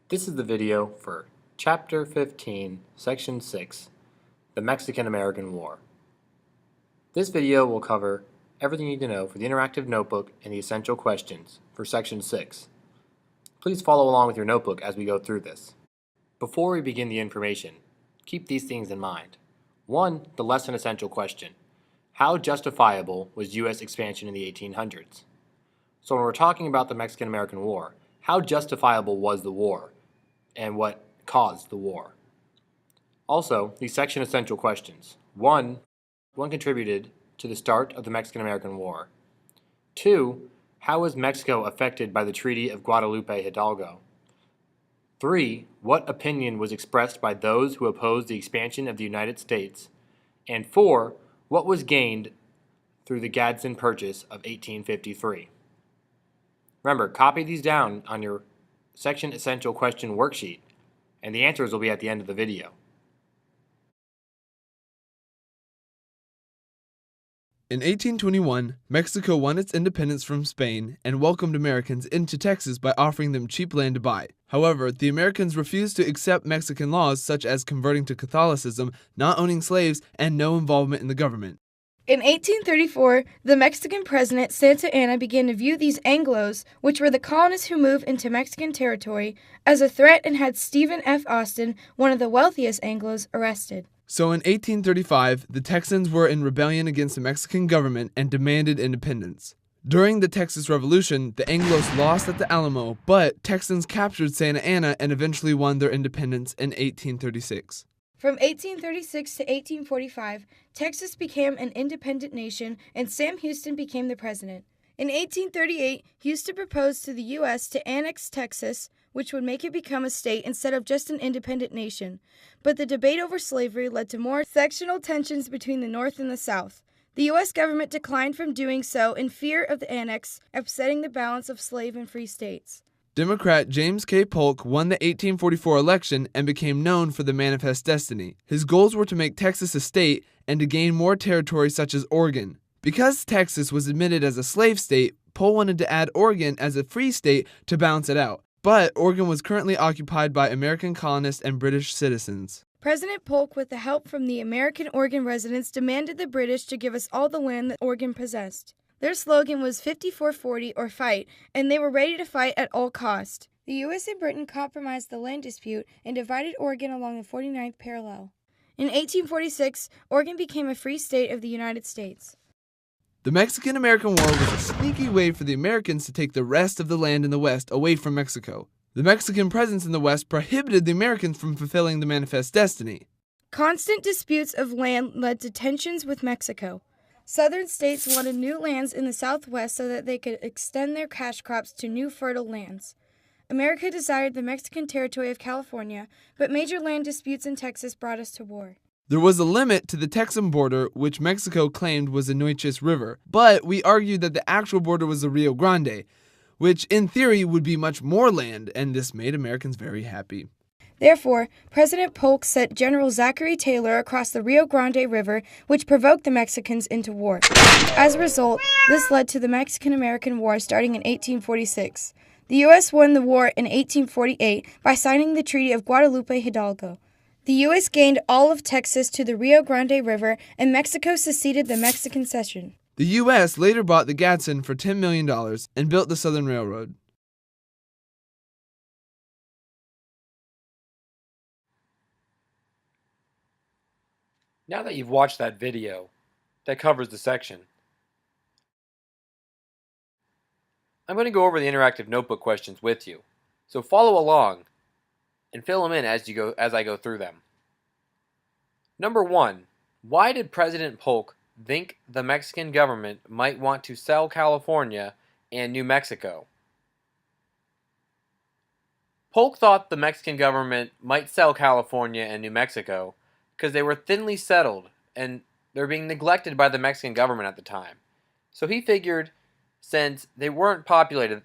This is the video for Chapter 15, Section 6, The Mexican-American War. This video will cover everything you need to know for the interactive notebook and the essential questions for Section 6. Please follow along with your notebook as we go through this. Before we begin the information, keep these things in mind. 1. The lesson essential question. How justifiable was U.S. expansion in the 1800s? So when we're talking about the Mexican-American War, how justifiable was the war? And what caused the war? Also, these section essential questions. 1. What contributed to the start of the Mexican-American War? 2. How was Mexico affected by the Treaty of Guadalupe Hidalgo? 3. What opinion was expressed by those who opposed the expansion of the United States? And 4. What was gained through the Gadsden Purchase of 1853? Remember, copy these down on your section essential question worksheet, and the answers will be at the end of the video. In 1821, Mexico won its independence from Spain and welcomed Americans into Texas by offering them cheap land to buy. However, the Americans refused to accept Mexican laws such as converting to Catholicism, not owning slaves, and no involvement in the government. In 1834, the Mexican president Santa Anna began to view these Anglos, which were the colonists who moved into Mexican territory, as a threat and had Stephen F. Austin, one of the wealthiest Anglos, arrested. So in 1835, the Texans were in rebellion against the Mexican government and demanded independence. During the Texas Revolution, the Anglos lost at the Alamo, but Texans captured Santa Anna and eventually won their independence in 1836. From 1836 to 1845, Texas became an independent nation and Sam Houston became the president. In 1838, Houston proposed to the U.S. to annex Texas, which would make it become a state instead of just an independent nation. But the debate over slavery led to more sectional tensions between the North and the South. The U.S. government declined from doing so in fear of the annex, upsetting the balance of slave and free states. Democrat James K. Polk won the 1844 election and became known for the Manifest Destiny. His goals were to make Texas a state and to gain more territory such as Oregon. Because Texas was admitted as a slave state, Polk wanted to add Oregon as a free state to balance it out. But Oregon was currently occupied by American colonists and British citizens. President Polk, with the help from the American Oregon residents, demanded the British to give us all the land that Oregon possessed. Their slogan was 54-40 or fight, and they were ready to fight at all cost. The U.S. and Britain compromised the land dispute and divided Oregon along the 49th parallel. In 1846, Oregon became a free state of the United States. The Mexican-American War was a sneaky way for the Americans to take the rest of the land in the West away from Mexico. The Mexican presence in the West prohibited the Americans from fulfilling the Manifest Destiny. Constant disputes of land led to tensions with Mexico. Southern states wanted new lands in the Southwest so that they could extend their cash crops to new fertile lands. America desired the Mexican territory of California, but major land disputes in Texas brought us to war. There was a limit to the Texan border, which Mexico claimed was the Nueces River, but we argued that the actual border was the Rio Grande, which in theory would be much more land, and this made Americans very happy. Therefore, President Polk sent General Zachary Taylor across the Rio Grande River, which provoked the Mexicans into war. As a result, this led to the Mexican-American War starting in 1846. The U.S. won the war in 1848 by signing the Treaty of Guadalupe Hidalgo. The U.S. gained all of Texas to the Rio Grande River, and Mexico seceded the Mexican cession. The U.S. later bought the Gadsden for $10 million and built the Southern Railroad. Now that you've watched that video that covers the section, I'm going to go over the interactive notebook questions with you. So follow along and fill them in as I go through them. Number 1. Why did President Polk think the Mexican government might want to sell California and New Mexico? Polk thought the Mexican government might sell California and New Mexico because they were thinly settled and they're being neglected by the Mexican government at the time. So he figured since they weren't populated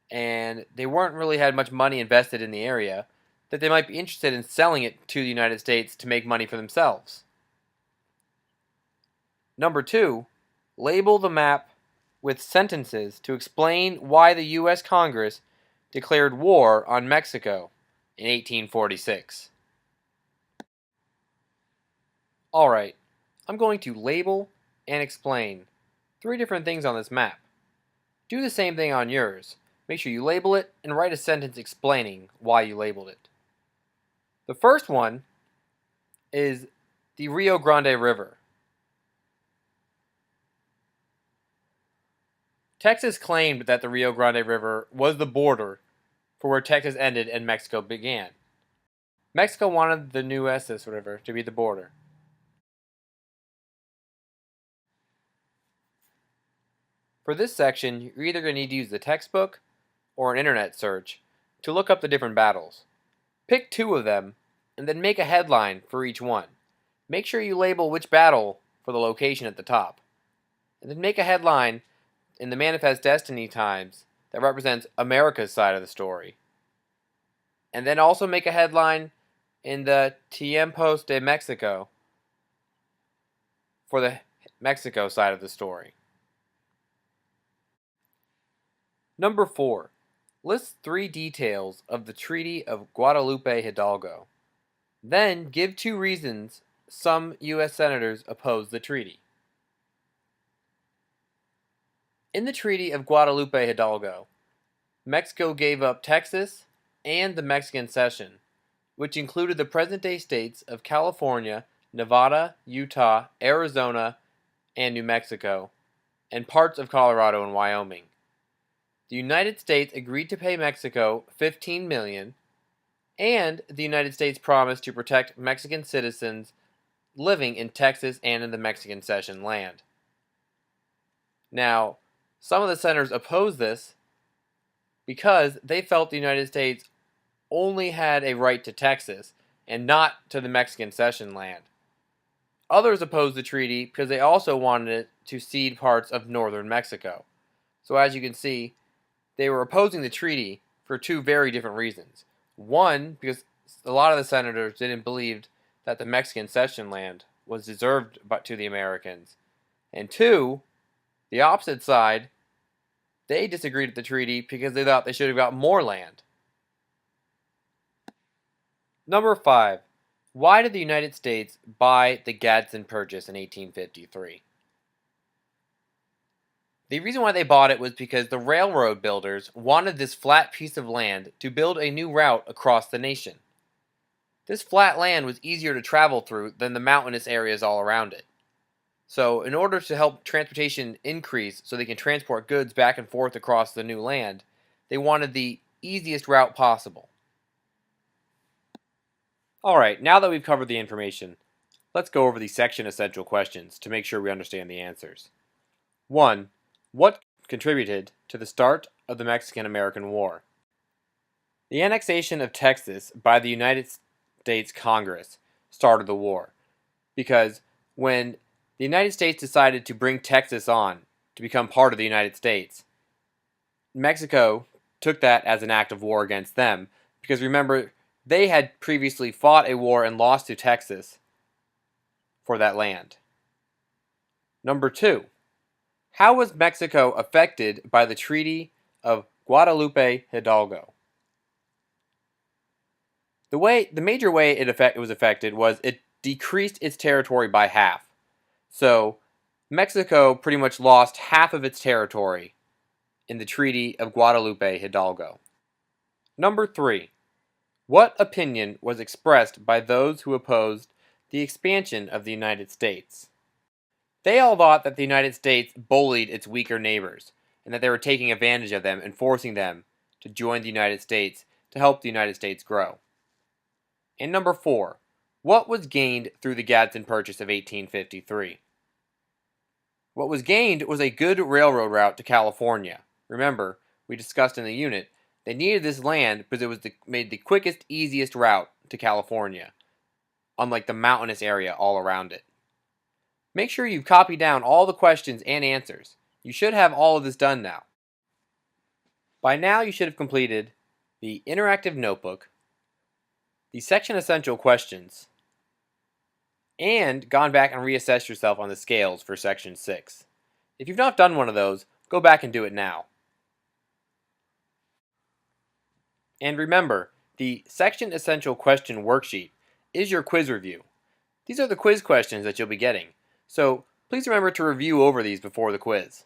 and they weren't really had much money invested in the area, that they might be interested in selling it to the United States to make money for themselves. Number 2, label the map with sentences to explain why the U.S. Congress declared war on Mexico in 1846? Alright, I'm going to label and explain 3 different things on this map. Do the same thing on yours. Make sure you label it and write a sentence explaining why you labeled it. The first one is the Rio Grande River. Texas claimed that the Rio Grande River was the border for where Texas ended and Mexico began. Mexico wanted the Nueces River to be the border. For this section, you're either going to need to use the textbook or an internet search to look up the different battles. Pick 2 of them, and then make a headline for each one. Make sure you label which battle for the location at the top. And then make a headline in the Manifest Destiny Times that represents America's side of the story. And then also make a headline in the Tiempos de Mexico for the Mexico side of the story. Number 4. List 3 details of the Treaty of Guadalupe Hidalgo. Then give 2 reasons some U.S. senators opposed the treaty. In the Treaty of Guadalupe Hidalgo, Mexico gave up Texas and the Mexican Cession, which included the present-day states of California, Nevada, Utah, Arizona, and New Mexico, and parts of Colorado and Wyoming. The United States agreed to pay Mexico $15 million, and the United States promised to protect Mexican citizens living in Texas and in the Mexican Cession land. Now, some of the senators opposed this because they felt the United States only had a right to Texas and not to the Mexican Cession land. Others opposed the treaty because they also wanted it to cede parts of northern Mexico. So as you can see, they were opposing the treaty for 2 very different reasons. One, because a lot of the senators didn't believe that the Mexican Cession land was deserved to the Americans. And 2, the opposite side, they disagreed with the treaty because they thought they should have got more land. Number 5. Why did the United States buy the Gadsden Purchase in 1853? The reason why they bought it was because the railroad builders wanted this flat piece of land to build a new route across the nation. This flat land was easier to travel through than the mountainous areas all around it. So, in order to help transportation increase so they can transport goods back and forth across the new land, they wanted the easiest route possible. Alright, now that we've covered the information, let's go over the section essential questions to make sure we understand the answers. 1. What contributed to the start of the Mexican-American War? The annexation of Texas by the United States Congress started the war, because when the United States decided to bring Texas on to become part of the United States, Mexico took that as an act of war against them, because remember, they had previously fought a war and lost to Texas for that land. Number 2. How was Mexico affected by the Treaty of Guadalupe Hidalgo? The major way it was affected was it decreased its territory by half. So, Mexico pretty much lost half of its territory in the Treaty of Guadalupe Hidalgo. Number 3. What opinion was expressed by those who opposed the expansion of the United States? They all thought that the United States bullied its weaker neighbors, and that they were taking advantage of them and forcing them to join the United States to help the United States grow. And number 4. What was gained through the Gadsden Purchase of 1853? What was gained was a good railroad route to California. Remember, we discussed in the unit, they needed this land because it was made the quickest, easiest route to California, unlike the mountainous area all around it. Make sure you copy down all the questions and answers. You should have all of this done now. By now you should have completed the interactive notebook, the section essential questions, and gone back and reassessed yourself on the scales for section 6. If you've not done one of those, go back and do it now. And remember, the Section Essential Question Worksheet is your quiz review. These are the quiz questions that you'll be getting, so please remember to review over these before the quiz.